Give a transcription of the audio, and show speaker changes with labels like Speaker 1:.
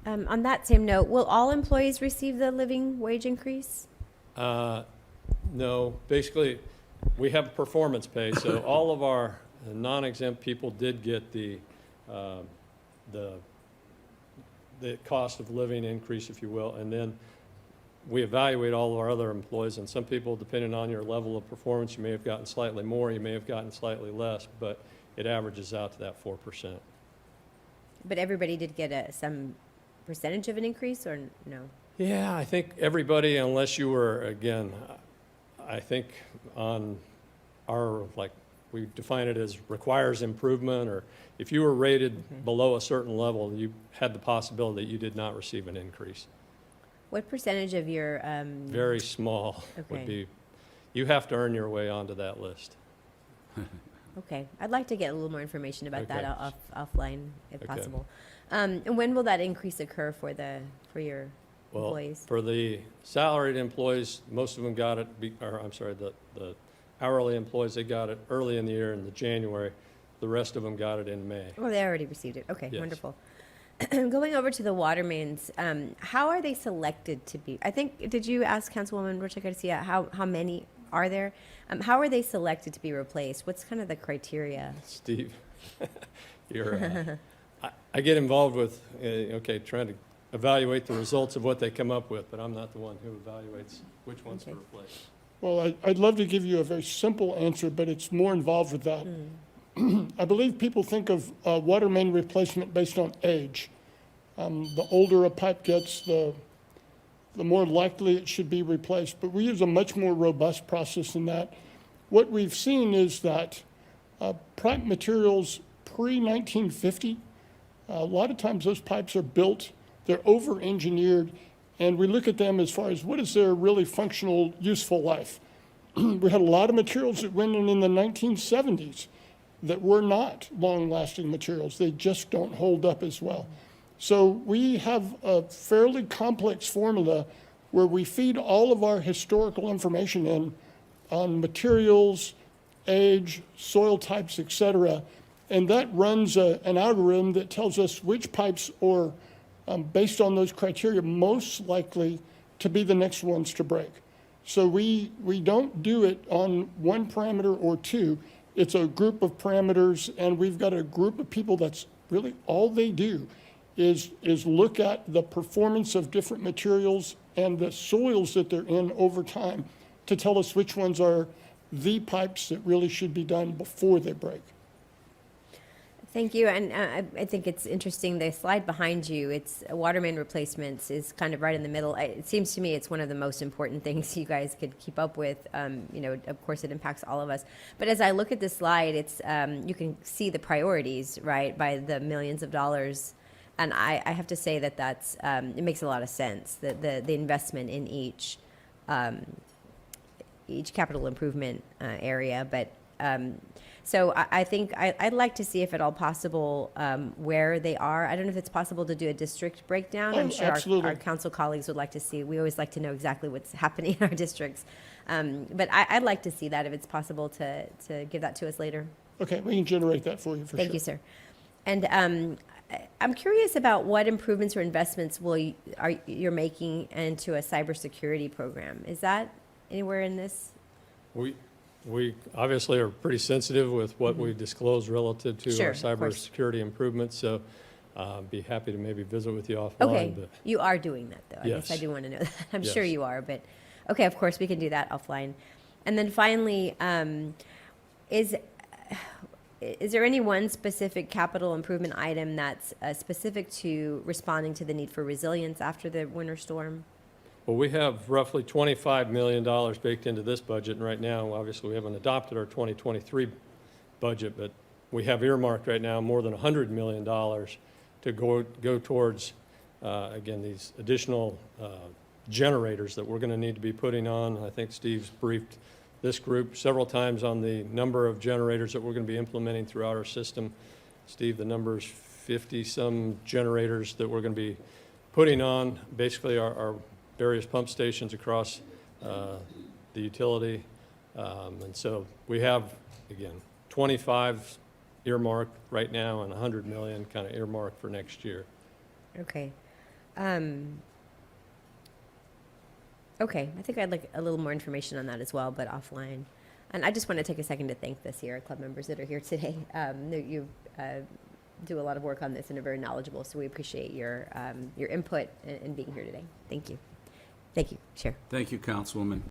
Speaker 1: On that same note, will all employees receive the living wage increase?
Speaker 2: No, basically, we have performance pay, so all of our non-exempt people did get the cost of living increase, if you will, and then we evaluate all of our other employees, and some people, depending on your level of performance, you may have gotten slightly more, you may have gotten slightly less, but it averages out to that 4%.
Speaker 1: But everybody did get some percentage of an increase, or no?
Speaker 2: Yeah, I think everybody, unless you were, again, I think on our, like, we define it as requires improvement, or if you were rated below a certain level, you had the possibility that you did not receive an increase.
Speaker 1: What percentage of your?
Speaker 2: Very small would be, you have to earn your way onto that list.
Speaker 1: Okay, I'd like to get a little more information about
Speaker 2: Okay.
Speaker 1: that offline, if
Speaker 2: Okay.
Speaker 1: possible. And when will that increase occur for your
Speaker 2: Well,
Speaker 1: employees?
Speaker 2: for the salaried employees, most of them got it, the hourly employees, they got it early in the year in the January. The rest of them got it in May.
Speaker 1: Oh, they already received it. Okay,
Speaker 2: Yes.
Speaker 1: wonderful. Going over to the water mains, how are they selected to be? I think, did you ask Councilwoman Rocha Garcia how many are there? How are they selected to be replaced? What's kind of the criteria?
Speaker 2: Steve, I get involved with, trying to evaluate the results of what they come up with, but I'm not the one who evaluates which ones to replace.
Speaker 3: Well, I'd love to give you a very simple answer, but it's more involved with that. I believe people think of water main replacement based on age. The older a pipe gets, the more likely it should be replaced. But we use a much more robust process than that. What we've seen is that pipe materials pre-1950, a lot of times those pipes are built, they're over-engineered, and we look at them as far as what is their really functional, useful life. We had a lot of materials that went in the 1970s that were not long-lasting materials. They just don't hold up as well. So we have a fairly complex formula where we feed all of our historical information in on materials, age, soil types, et cetera, and that runs an algorithm that tells us which pipes are, based on those criteria, most likely to be the next ones to break. So we don't do it on one parameter or two. It's a group of parameters, and we've got a group of people that's really all they do is look at the performance of different materials and the soils that they're in over time to tell us which ones are the pipes that really should be done before they break.
Speaker 1: Thank you, and I think it's interesting, the slide behind you, it's water main replacements is kind of right in the middle. It seems to me it's one of the most important things you guys could keep up with. Of course it impacts all of us. But as I look at this slide, it's you can see the priorities, right, by the millions of dollars. And I have to say that's, it makes a lot of sense, the investment in each capital improvement area. But so I think I'd like to see, if at all possible, where they are. I don't know if it's possible to do a district breakdown. I'm sure our council colleagues would like to see. We always like to know exactly what's happening in our districts. But I'd like to see that, if it's possible to give that to us later.
Speaker 3: Okay, we can generate that for you for sure.
Speaker 1: Thank you, sir. And I'm curious about what improvements or investments you're making into a cybersecurity program. Is that anywhere in this?
Speaker 2: We obviously are pretty sensitive with what we disclose relative to
Speaker 1: Sure,
Speaker 2: our
Speaker 1: of course.
Speaker 2: cybersecurity improvements, so be happy to maybe visit with you offline.
Speaker 1: Okay,
Speaker 2: but
Speaker 1: you are doing that, though. I guess I
Speaker 2: Yes.
Speaker 1: do want to know that. I'm
Speaker 2: Yes.
Speaker 1: sure you are, but okay, of course, we can do that offline. And then finally, is there any one specific capital improvement item that's specific to responding to the need for resilience after the winter storm?
Speaker 2: Well, we have roughly $25 million baked into this budget, and right now, obviously, we haven't adopted our 2023 budget, but we have earmarked right now more than $100 million to go towards, again, these additional generators that we're going to need to be putting on. I think Steve's briefed this group several times on the number of generators that we're going to be implementing throughout our system. Steve, the number's 50-some generators that we're going to be putting on, basically our various pump stations across the utility. And so we have, again, 25 earmarked right now and 100 million kind of earmarked for next year.
Speaker 1: Okay. Okay, I think I'd like a little more information on that as well, but offline. And I just want to take a second to thank the Sierra Club members that are here today. You do a lot of work on this and are very knowledgeable, so we appreciate your input and being here today. Thank you. Thank you, Chair.
Speaker 4: Thank you, Councilwoman.